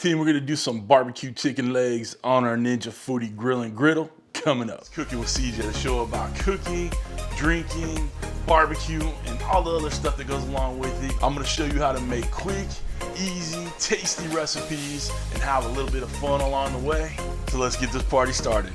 Team, we're gonna do some barbecue chicken legs on our Ninja Foodi grill and griddle coming up. It's Cooking with CJ, the show about cooking, drinking, barbecue, and all the other stuff that goes along with it. I'm gonna show you how to make quick, easy, tasty recipes and have a little bit of fun along the way. So let's get this party started.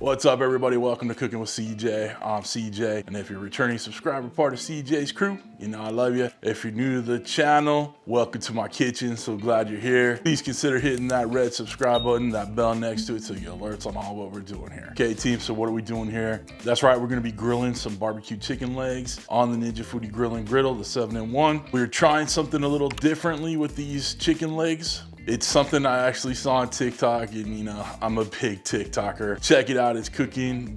What's up, everybody? Welcome to Cooking with CJ. I'm CJ, and if you're a returning subscriber, part of CJ's crew, you know I love you. If you're new to the channel, welcome to my kitchen. So glad you're here. Please consider hitting that red subscribe button, that bell next to it, so you get alerts on all what we're doing here. Okay, team, so what are we doing here? That's right, we're gonna be grilling some barbecue chicken legs on the Ninja Foodi grill and griddle, the 7-in-1. We're trying something a little differently with these chicken legs. It's something I actually saw on TikTok, and you know, I'm a big TikToker. Check it out, it's cooking.with.cj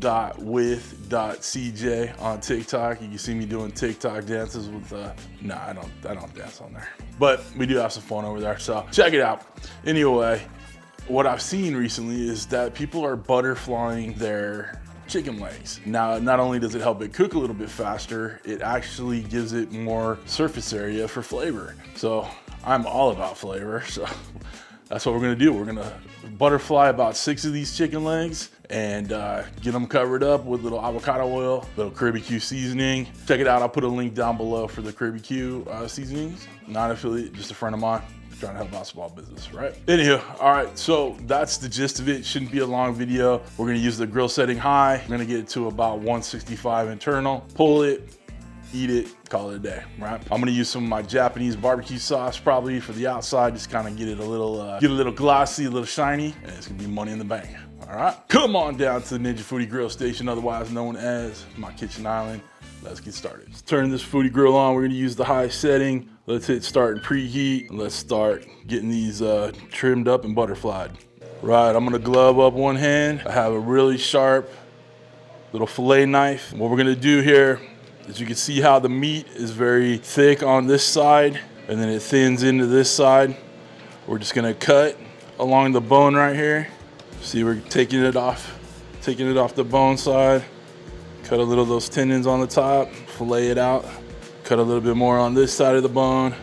on TikTok. You can see me doing TikTok dances with, nah, I don't dance on there. But we do have some fun over there, so check it out. Anyway, what I've seen recently is that people are butterflying their chicken legs. Now, not only does it help it cook a little bit faster, it actually gives it more surface area for flavor. So I'm all about flavor, so that's what we're gonna do. We're gonna butterfly about 6 of these chicken legs and get them covered up with a little avocado oil, little BBQ seasoning. Check it out, I'll put a link down below for the BBQ seasonings. Not affiliate, just a friend of mine. Trying to help out small business, right? Anywho, all right, so that's the gist of it. Shouldn't be a long video. We're gonna use the grill setting high. I'm gonna get it to about 165 internal, pull it, eat it, call it a day, right? I'm gonna use some of my Japanese barbecue sauce probably for the outside, just kind of get it a little glossy, a little shiny, and it's gonna be money in the bank, all right? Come on down to the Ninja Foodi grill station, otherwise known as my kitchen island. Let's get started. Let's turn this Foodi grill on. We're gonna use the high setting. Let's hit start and preheat. Let's start getting these trimmed up and butterflied. Right, I'm gonna glove up one hand. I have a really sharp little fillet knife. What we're gonna do here is you can see how the meat is very thick on this side and then it thins into this side. We're just gonna cut along the bone right here. See, we're taking it off the bone side. Cut a little of those tendons on the top, fillet it out. Cut a little bit more on this side of the bone,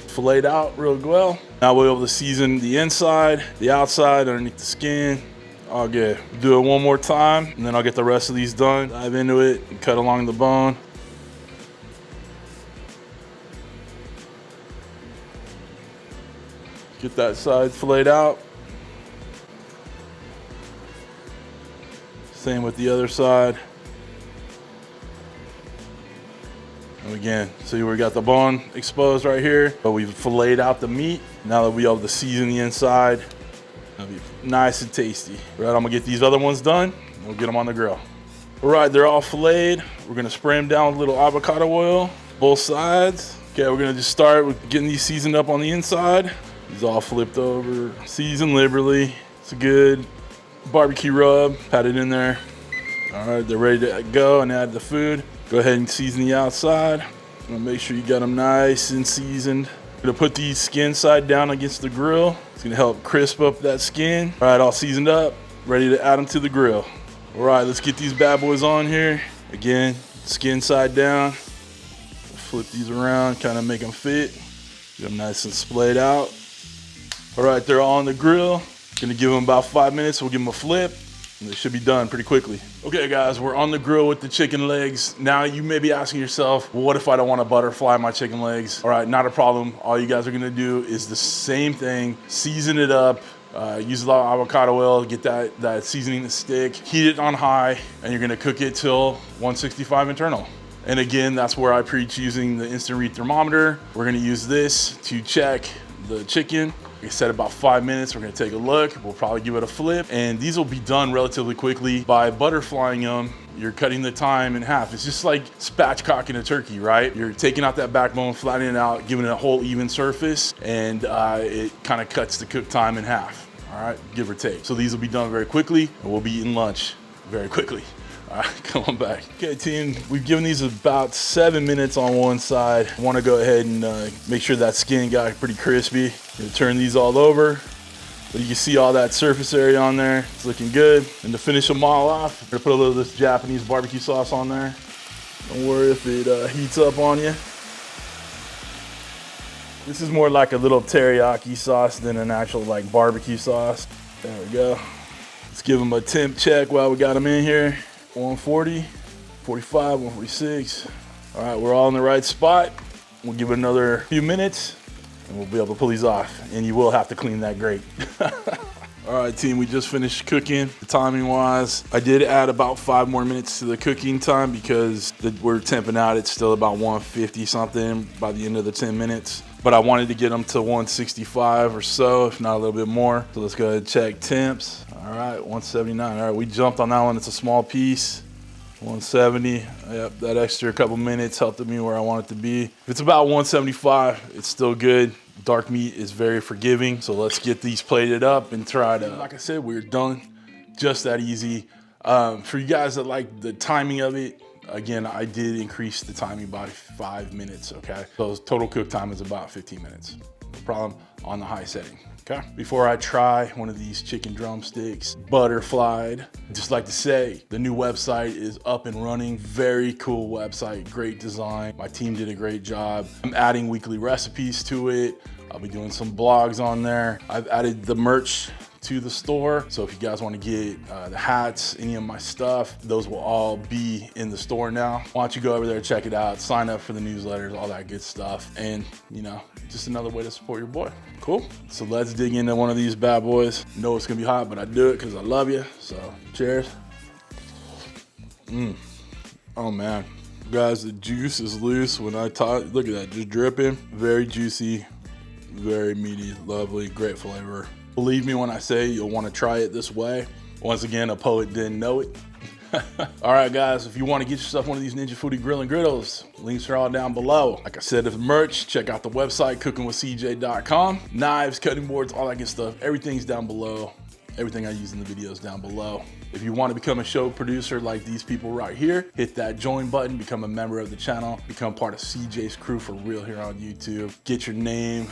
fillet it out real well. Now we'll be able to season the inside, the outside, underneath the skin. All good. Do it one more time, and then I'll get the rest of these done. Dive into it and cut along the bone. Get that side filleted out. Same with the other side. And again, see we got the bone exposed right here, but we've filleted out the meat. Now that we have to season the inside, it'll be nice and tasty. Right, I'm gonna get these other ones done, and we'll get them on the grill. All right, they're all filleted. We're gonna spray them down with a little avocado oil, both sides. Okay, we're gonna just start with getting these seasoned up on the inside. These all flipped over, seasoned liberally. It's a good barbecue rub, pat it in there. All right, they're ready to go and add the food. Go ahead and season the outside. Make sure you got them nice and seasoned. I'm gonna put these skin side down against the grill. It's gonna help crisp up that skin. All right, all seasoned up, ready to add them to the grill. All right, let's get these bad boys on here. Again, skin side down. Flip these around, kind of make them fit. Get them nice and splayed out. All right, they're all on the grill. Gonna give them about 5 minutes. We'll give them a flip. And they should be done pretty quickly. Okay guys, we're on the grill with the chicken legs. Now you may be asking yourself, well, what if I don't want to butterfly my chicken legs? All right, not a problem. All you guys are gonna do is the same thing. Season it up, use a lot of avocado oil, get that seasoning to stick, heat it on high, and you're gonna cook it till 165 internal. And again, that's where I preach using the instant read thermometer. We're gonna use this to check the chicken. We set about 5 minutes. We're gonna take a look. We'll probably give it a flip. And these will be done relatively quickly. By butterflying them, you're cutting the time in half. It's just like spatchcocking a turkey, right? You're taking out that backbone, flattening it out, giving it a whole even surface, and it kind of cuts the cook time in half, all right, give or take. So these will be done very quickly, and we'll be eating lunch very quickly. All right, come on back. Okay, team, we've given these about 7 minutes on one side. I wanna go ahead and make sure that skin got pretty crispy. Gonna turn these all over. But you can see all that surface area on there. It's looking good. And to finish them all off, I'm gonna put a little of this Japanese barbecue sauce on there. Don't worry if it heats up on you. This is more like a little teriyaki sauce than an actual like barbecue sauce. There we go. Let's give them a temp check while we got them in here. 140, 45, 146. All right, we're all in the right spot. We'll give it another few minutes and we'll be able to pull these off. And you will have to clean that grate. All right, team, we just finished cooking. Timing wise, I did add about 5 more minutes to the cooking time because we're temping out. It's still about 150 something by the end of the 10 minutes. But I wanted to get them to 165 or so, if not a little bit more. So let's go ahead and check temps. All right, 179. All right, we jumped on that one. It's a small piece. 170. Yep, that extra couple minutes helped me where I want it to be. If it's about 175, it's still good. Dark meat is very forgiving. So let's get these plated up and try to, like I said, we're done. Just that easy. For you guys that like the timing of it, again, I did increase the timing by 5 minutes, okay? So total cook time is about 15 minutes. No problem on the high setting. Okay. Before I try one of these chicken drumsticks, butterflied, just like to say, the new website is up and running. Very cool website, great design. My team did a great job. I'm adding weekly recipes to it. I'll be doing some blogs on there. I've added the merch to the store. So if you guys want to get the hats, any of my stuff, those will all be in the store now. Why don't you go over there, check it out, sign up for the newsletters, all that good stuff. And you know, just another way to support your boy. Cool. So let's dig into one of these bad boys. Know it's gonna be hot, but I do it because I love you. So cheers. Oh man. Guys, the juice is loose when I talk. Look at that, just dripping. Very juicy, very meaty, lovely, great flavor. Believe me when I say you'll want to try it this way. Once again, a poet didn't know it. All right, guys, if you want to get yourself one of these Ninja Foodi grill and griddles, links are all down below. Like I said, if merch, check out the website, cookingwithcj.com. Knives, cutting boards, all that good stuff. Everything's down below. Everything I use in the videos down below. If you want to become a show producer like these people right here, hit that join button, become a member of the channel, become part of CJ's crew for real here on YouTube. Get your name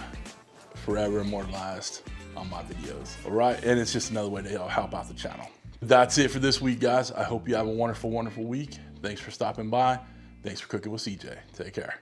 forever immortalized on my videos. All right, and it's just another way to help out the channel. That's it for this week, guys. I hope you have a wonderful, wonderful week. Thanks for stopping by. Thanks for cooking with CJ. Take care.